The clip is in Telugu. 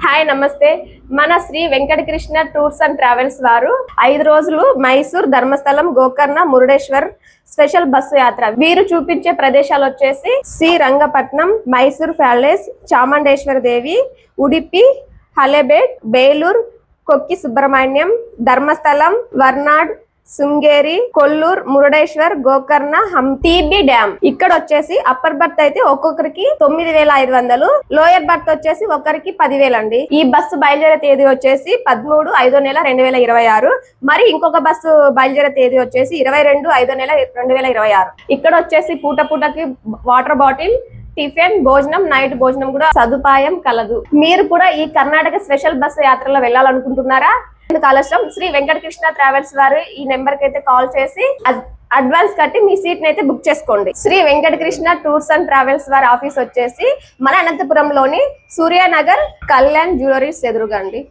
హాయ్ నమస్తే. మన Shri Venkatakrishna tours and travels వారు 5 రోజులు మైసూర్, ధర్మస్థలం, గోకర్ణ, మురుడేశ్వర్ స్పెషల్ బస్సు యాత్ర. వీరు చూపించే ప్రదేశాలు వచ్చేసి శ్రీరంగపట్నం, మైసూర్ ప్యాలెస్, చాముండేశ్వరి దేవి, ఉడిపి, హలేబేట్, బేలూరు, కొక్కి సుబ్రహ్మణ్యం, ధర్మస్థలం, వర్నాడ్, శృంగేరి, కొల్లూరు, మురుడేశ్వర్, గోకర్ణ, టీబీ డ్యామ్. ఇక్కడ వచ్చేసి అప్పర్ బర్త్ అయితే ఒక్కొక్కరికి 9,500, లోయర్ బర్త్ వచ్చేసి ఒకరికి 10,000 అండి. ఈ బస్సు బయలుదేరే తేదీ వచ్చేసి 13/5/2026. మరి ఇంకొక బస్సు బయలుదేరే తేదీ వచ్చేసి 22/5/2026. ఇక్కడ వచ్చేసి పూటకి వాటర్ బాటిల్, టిఫిన్, భోజనం, నైట్ భోజనం కూడా సదుపాయం కలదు. మీరు కూడా ఈ కర్ణాటక స్పెషల్ బస్సు యాత్రలో వెళ్ళాలనుకుంటున్నారా? ఆలస్యం శ్రీ వెంకటకృష్ణ ట్రావెల్స్ వారు ఈ నెంబర్ కి అయితే కాల్ చేసి అడ్వాన్స్ కట్టి మీ సీట్ ని అయితే బుక్ చేసుకోండి. Shri Venkatakrishna tours and travels వారి ఆఫీస్ వచ్చేసి మన అనంతపురంలోని సూర్యనగర్ కళ్యాణ్ జ్యువెలరీస్ ఎదురుగా అండి.